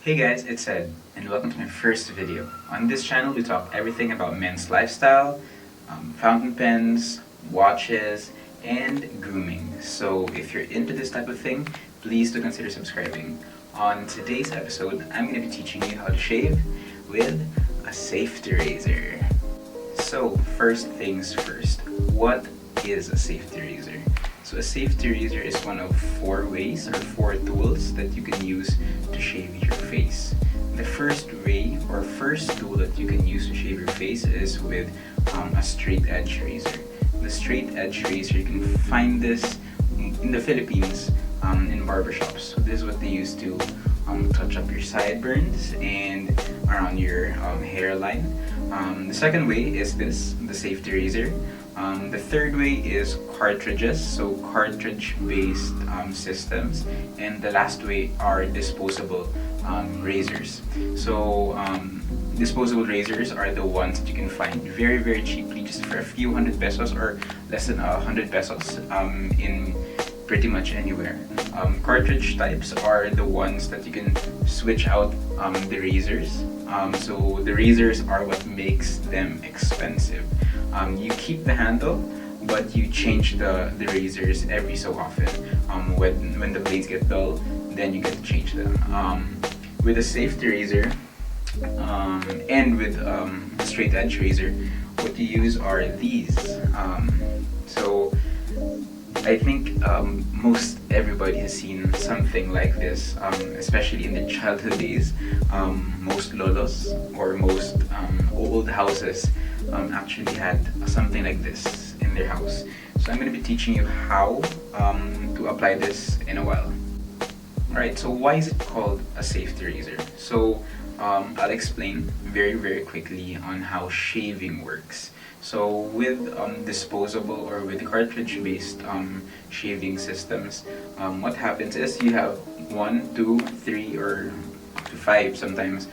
Hey guys, it's Ed, and welcome to my first video. On this channel, we talk everything about men's lifestyle, fountain pens, watches, and grooming. So if you're into this type of thing, please do consider subscribing. On today's episode, I'm going to be teaching you how to shave with a safety razor. So first things first, what is a safety razor? So a safety razor is one of four ways or four tools that you can use to shave your face. The first way or first tool that you can use to shave your face is with a straight edge razor. The straight edge razor, you can find this in the Philippines in barbershops. So this is what they use to touch up your sideburns and around your hairline. The second way is the safety razor. The third way is cartridges, so cartridge-based systems, and the last way are disposable razors. So disposable razors are the ones that you can find very cheaply, just for a few hundred pesos or less than 100 pesos in pretty much anywhere. Cartridge types are the ones that you can switch out the razors. So the razors are what makes them expensive. You keep the handle, but you change the razors every so often. When the blades get dull, then you get to change them. With a safety razor and with a straight edge razor, what you use are these. So I think most everybody has seen something like this, especially in their childhood days. Most lolos or most old houses actually had something like this in their house. So I'm going to be teaching you how to apply this in a while. Alright, so why is it called a safety razor? So I'll explain very quickly on how shaving works. So with disposable or with cartridge-based shaving systems, what happens is you have 1, 2, 3, or up to 5 sometimes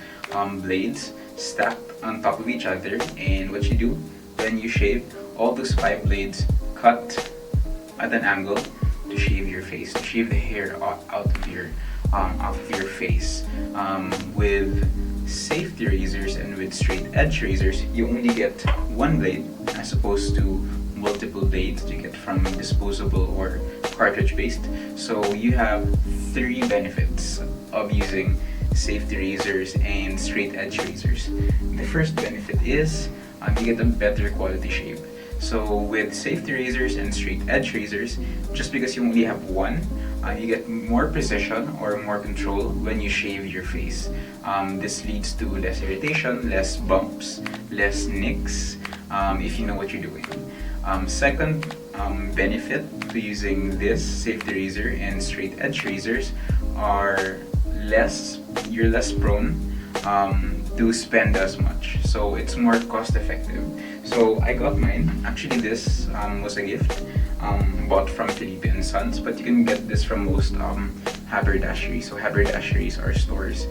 blades stacked on top of each other, and what you do when you shave, all those 5 blades cut at an angle to shave your face, to shave the hair out of your face. With safety razors and with straight edge razors, you only get one blade as opposed to multiple blades that you get from disposable or cartridge based. So you have 3 benefits of using safety razors and straight edge razors. The first benefit is you get a better quality shave. So with safety razors and straight edge razors, just because you only have one, you get more precision or more control when you shave your face. This leads to less irritation, less bumps, less nicks, if you know what you're doing. Second benefit to using this safety razor and straight edge razors are you're less prone to spend as much, so it's more cost effective. So I got mine. Actually, this was a gift bought from Felipe & Sons, but you can get this from most haberdasheries. So haberdasheries are stores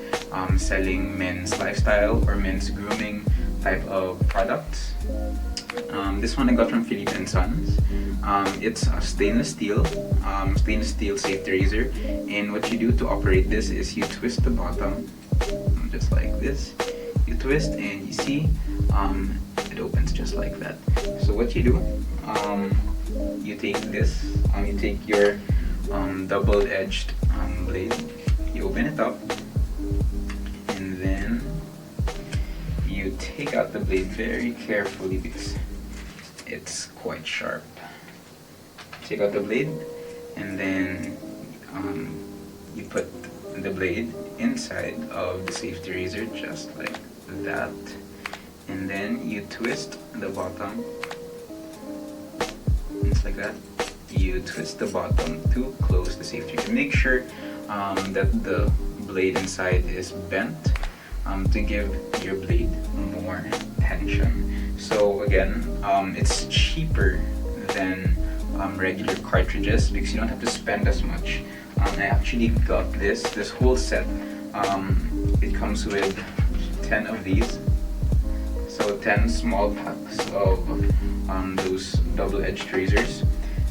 selling men's lifestyle or men's grooming type of products. This one I got from Felipe & Sons. It's a stainless steel safety razor, and what you do to operate this is you twist the bottom just like this. You twist and you see it opens just like that. So what you do, you take this, you take your double-edged blade, you open it up, and then you take out the blade very carefully because it's quite sharp. Take out the blade, and then you put the blade inside of the safety razor just like that, and then you twist the bottom just like that. You twist the bottom to close the safety razor. Make sure that the blade inside is bent to give your blade more tension. So again, it's cheaper than regular cartridges because you don't have to spend as much. I actually got this whole set. It comes with 10 of these, so 10 small packs of those double-edged razors,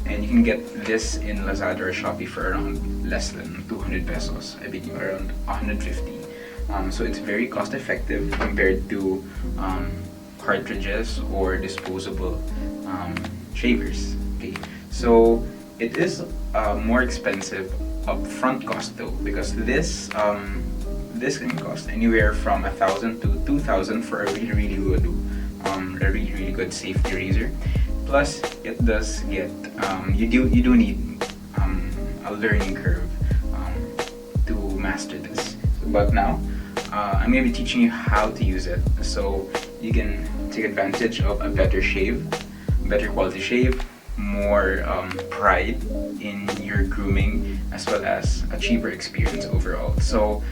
and you can get this in Lazada or Shopee for around less than 200 pesos. I believe around 150. So it's very cost effective compared to cartridges or disposable shavers. Okay, so it is more expensive upfront cost though, because this can cost anywhere from 1,000 to 2,000 for a really good safety razor. Plus, it does get you do need a learning curve to master this. But now, I'm going to be teaching you how to use it, so you can take advantage of a better shave, better quality shave, more pride in your grooming, as well as a cheaper experience overall. So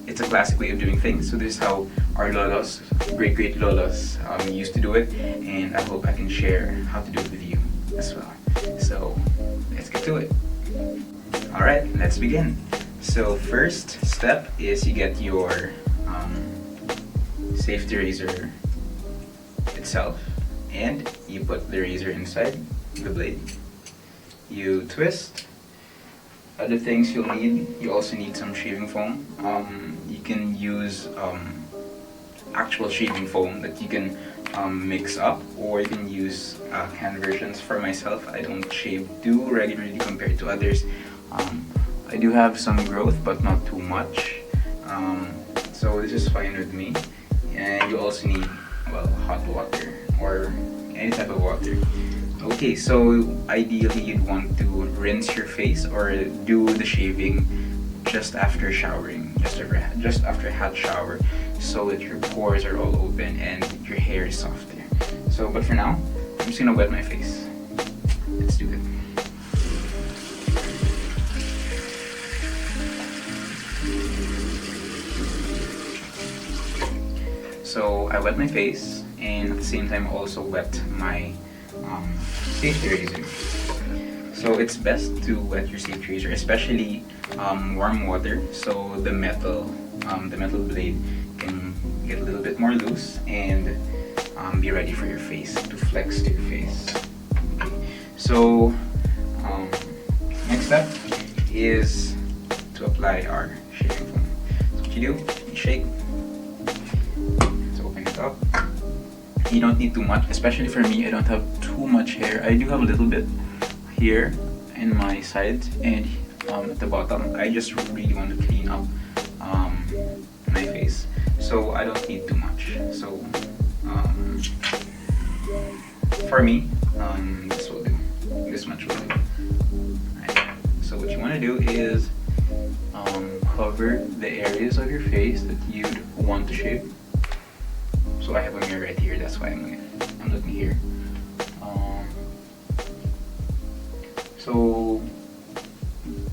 it's a classic way of doing things. So this is how our lolos, great lolos, used to do it, and I hope I can share how to do it with you as well. So let's get to it. All right, let's begin. So first step is you get your safety razor itself, and you put the razor inside the blade. You twist. Other things you'll need, you also need some shaving foam. You can use actual shaving foam that you can mix up, or you can use canned versions. For myself, I don't shave too regularly compared to others. I do have some growth, but not too much. So this is fine with me. And you also need, well, hot water or any type of water. Okay, so ideally you'd want to rinse your face or do the shaving just after showering, just after a hot shower, so that your pores are all open and your hair is softer. So, but for now, I'm just gonna wet my face. Let's do it. So I wet my face, and at the same time also wet my safety razor. So it's best to wet your safety razor, especially warm water, so the metal blade can get a little bit more loose and be ready for your face, to flex to your face. Okay. So next step is to apply our shaving foam. So what you do, you shake. Up. You don't need too much, especially for me. I don't have too much hair. I do have a little bit here in my sides and at the bottom. I just really want to clean up my face, so I don't need too much. So for me, this will do. This much will do. Right. So what you want to do is cover the areas of your face that you'd want to shave. So I have a mirror right here, that's why I'm looking here. So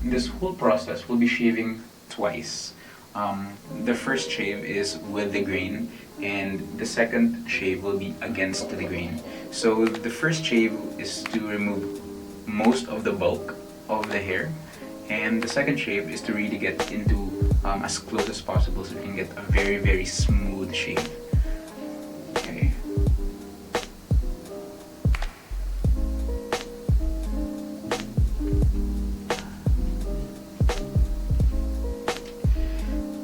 this whole process, we'll be shaving twice. The first shave is with the grain, and the second shave will be against the grain. So the first shave is to remove most of the bulk of the hair, and the second shave is to really get into as close as possible, so you can get a very smooth shave.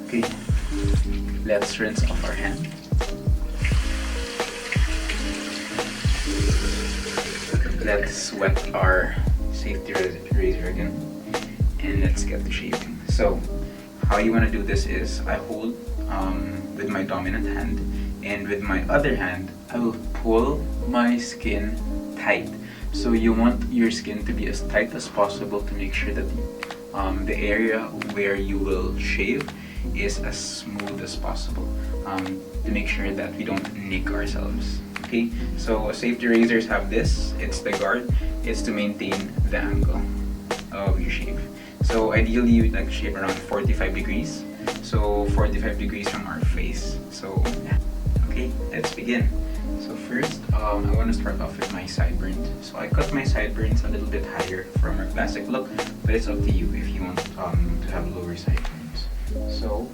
Okay, let's rinse off our hand. Let's wet our safety razor again, and let's get the shaving. So how you want to do this is, I hold with my dominant hand, and with my other hand I will pull my skin tight. So you want your skin to be as tight as possible to make sure that the area where you will shave is as smooth as possible, to make sure that we don't nick ourselves. Okay, so safety razors have this. It's the guard. It's to maintain the angle of your shave. So ideally you'd like to shave around 45 degrees. So 45 degrees from our face. So okay, let's begin. So first, I want to start off with my sideburns. So I cut my sideburns a little bit higher from our classic look, but it's up to you if you want to have lower sideburns. So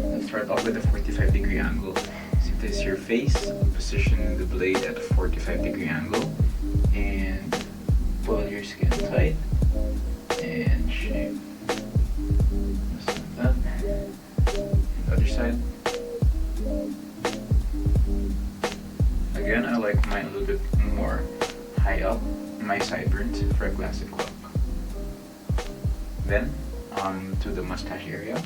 let's start off with a 45-degree angle. So this is your face. Position the blade at a 45-degree angle, and pull your skin tight and shave. Just like that. my sideburns for a classic look. Then to the mustache area.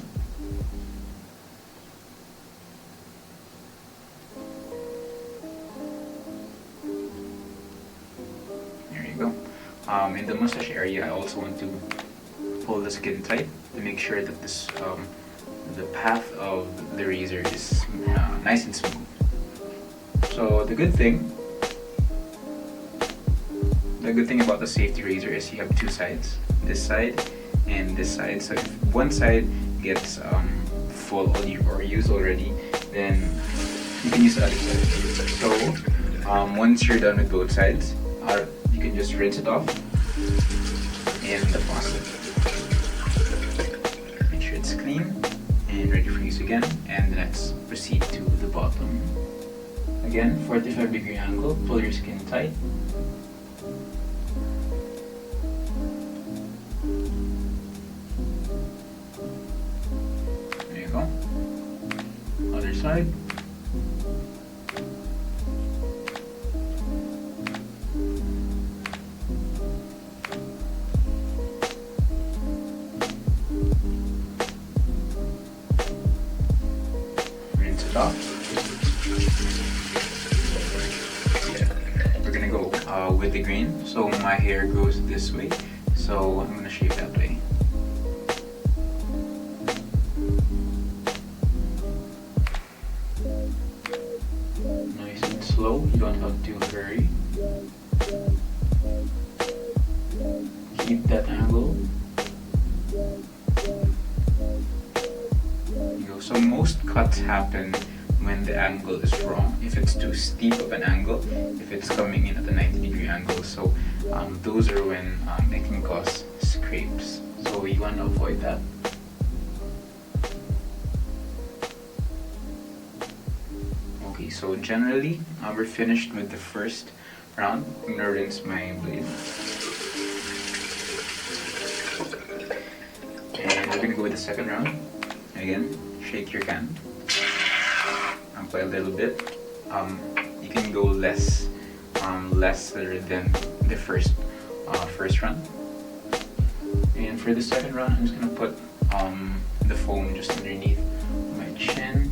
There you go. In the mustache area, I also want to pull the skin tight to make sure that this the path of the razor is nice and smooth. So the good thing about the safety razor is you have two sides, this side and this side. So if one side gets full or used already, then you can use the other side. So once you're done with both sides, you can just rinse it off in the faucet. Make sure it's clean and ready for use again, and let's proceed to the bottom. Again, 45-degree angle, pull your skin tight. There you go. Other side. Rinse it off. We're gonna go with the green. So my hair goes this way, so I'm gonna shave that way. Nice and slow, you don't have to hurry. Keep that angle. There you go. So most cuts happen when the angle is wrong, if it's too steep of an angle, if it's coming in at a 90-degree angle. So those are when it can cause scrapes. So you want to avoid that. Okay, so generally we're finished with the first round. I'm gonna rinse my blade. And we're gonna go with the second round. Again, shake your can. Apply a little bit. You can go lesser than the first run. And for the second run, I'm just gonna put the foam just underneath my chin.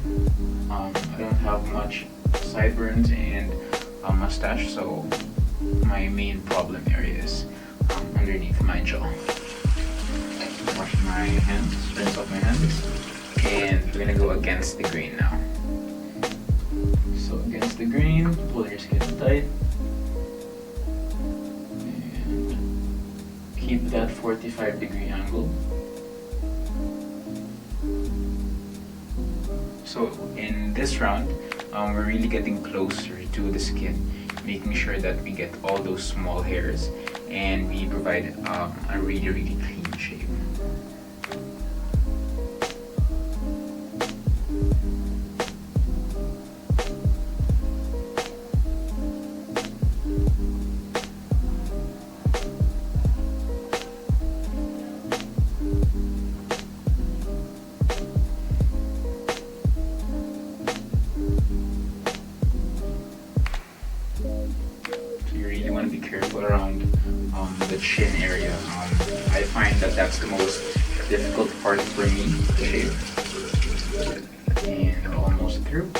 I don't have much sideburns and a mustache, so my main problem area is underneath my jaw. Wash my hands, rinse off my hands, and we're gonna go against the grain now. So against the grain, pull your skin tight, and keep that 45-degree angle. So in this round, we're really getting closer to the skin, making sure that we get all those small hairs and we provide a really clean shape. You want to be careful around the chin area. I find that that's the most difficult part for me to shave. And almost through.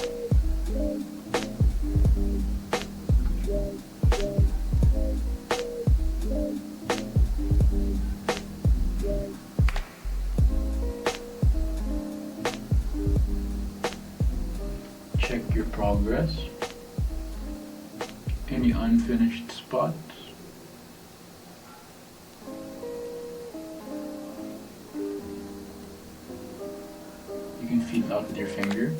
Check your progress. Any unfinished spots? You can feel out with your finger,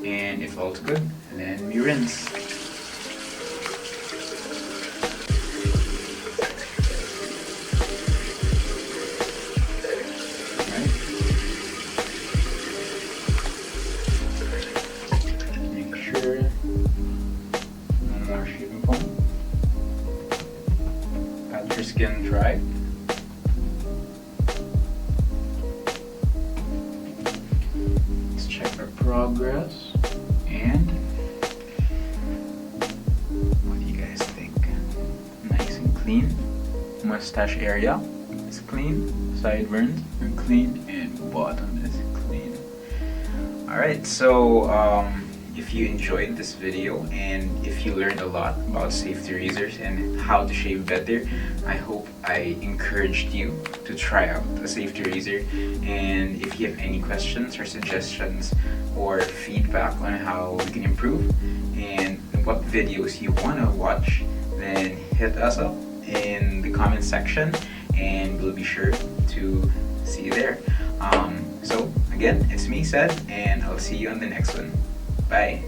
and if all's good, then we rinse. Right. Make sure. More shaving foam. Pat your skin dry. Let's check our progress. And what do you guys think? clean. Mustache area is clean. Sideburns are clean, and bottom is clean. Alright, so if you enjoyed this video and if you learned a lot about safety razors and how to shave better, I hope I encouraged you to try out a safety razor. And if you have any questions or suggestions or feedback on how we can improve and what videos you want to watch, then hit us up in the comment section and we'll be sure to see you there. So again, it's me, Seth, and I'll see you on the next one. Bye.